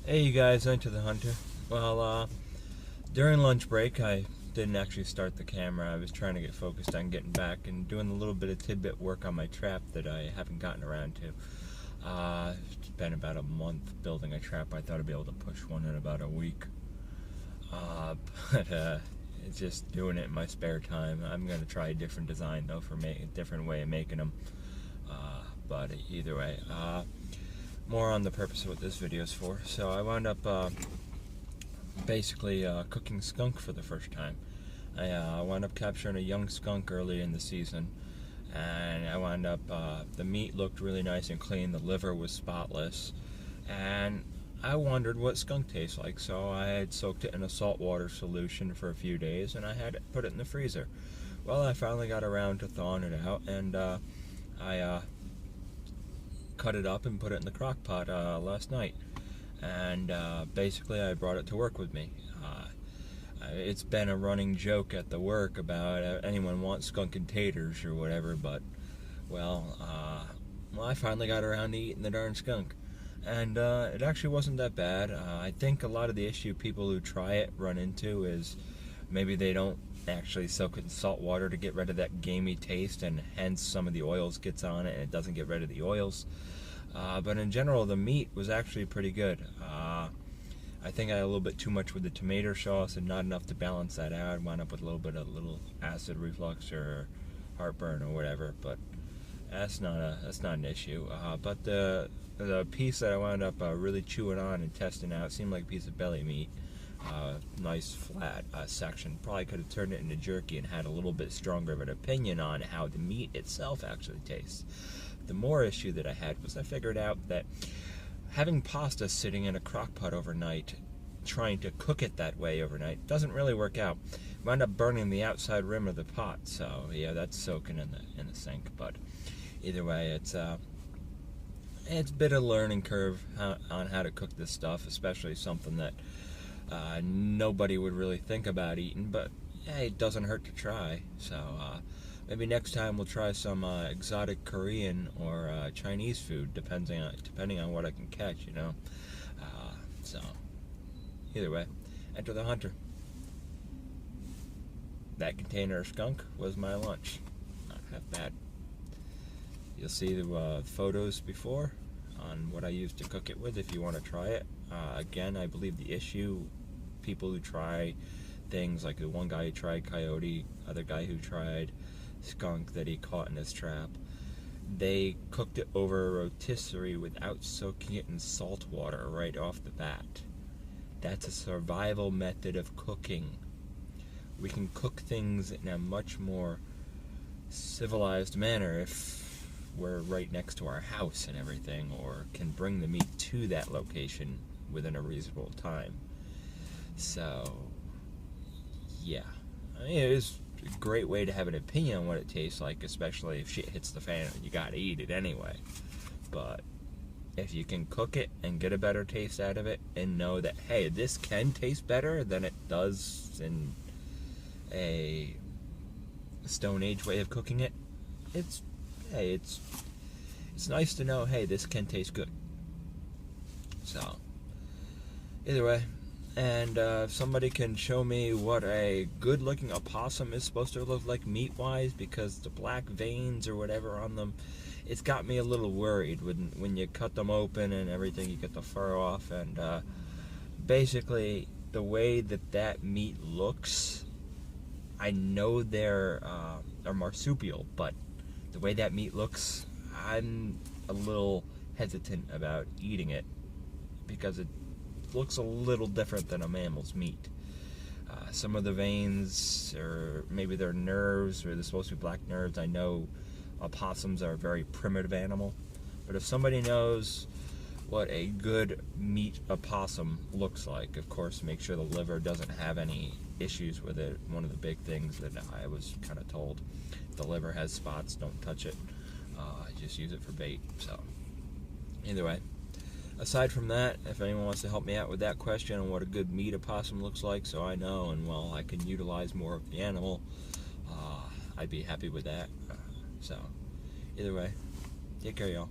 Hey you guys, Into the Hunter. During lunch break, I didn't actually start the camera. I was trying to get focused on getting back and doing a little bit of tidbit work on my trap that I haven't gotten around to. It's been about a month building a trap. I thought I'd be able to push one in about a week. But it's just doing it in my spare time. I'm going to try a different design though for a different way of making them. But either way, more on the purpose of what this video is for. So I wound up basically cooking skunk for the first time. I wound up capturing a young skunk early in the season, and I wound up, the meat looked really nice and clean, the liver was spotless, and I wondered what skunk tastes like, so I had soaked it in a saltwater solution for a few days, and I had put it in the freezer. Well, I finally got around to thawing it out, and I cut it up and put it in the crock pot last night, and basically I brought it to work with me. It's been a running joke at the work about anyone wants skunk and taters or whatever, but well, I finally got around to eating the darn skunk, and it actually wasn't that bad. I think a lot of the issue people who try it run into is maybe they don't actually soak it in salt water to get rid of that gamey taste, and hence some of the oils gets on it and it doesn't get rid of the oils. But in general, the meat was actually pretty good. I think I had a little bit too much with the tomato sauce and not enough to balance that out. I wound up with a little acid reflux or heartburn or whatever, but that's not an issue. But the piece that I wound up really chewing on and testing out seemed like a piece of belly meat. Nice flat section. Probably could have turned it into jerky and had a little bit stronger of an opinion on how the meat itself actually tastes. The more issue that I had was I figured out that having pasta sitting in a crock pot overnight, trying to cook it that way overnight, doesn't really work out. Wound up burning the outside rim of the pot, so yeah, that's soaking in the sink. But either way, it's a bit of a learning curve on how to cook this stuff, especially something that nobody would really think about eating, but hey, it doesn't hurt to try. So maybe next time we'll try some exotic Korean or Chinese food, depending on what I can catch, you know. So either way, Enter the Hunter. That container of skunk was my lunch. Not half bad. You'll see the photos before on what I used to cook it with if you want to try it. Again, I believe the issue, people who try things like the one guy who tried coyote, other guy who tried skunk that he caught in his trap, they cooked it over a rotisserie without soaking it in salt water right off the bat. That's a survival method of cooking. We can cook things in a much more civilized manner if we're right next to our house and everything, or can bring the meat to that location within a reasonable time. So yeah, I mean, it is a great way to have an opinion on what it tastes like, especially if shit hits the fan and you gotta eat it anyway. But if you can cook it and get a better taste out of it and know that, hey, this can taste better than it does in a Stone Age way of cooking it, it's nice to know, hey, this can taste good. So either way, and if somebody can show me what a good looking opossum is supposed to look like meat wise, because the black veins or whatever on them, it's got me a little worried when you cut them open and everything, you get the fur off, and basically the way that meat looks, I know they're marsupial, but the way that meat looks, I'm a little hesitant about eating it because it looks a little different than a mammal's meat. Some of the veins, or maybe they're nerves, or they're supposed to be black nerves. I know opossums are a very primitive animal, but if somebody knows what a good meat opossum looks like, of course, make sure the liver doesn't have any issues with it. One of the big things that I was kind of told, if the liver has spots, don't touch it. Just use it for bait. So either way, aside from that, if anyone wants to help me out with that question on what a good meat opossum looks like, so I know, and well, I can utilize more of the animal, I'd be happy with that. So either way, take care, y'all.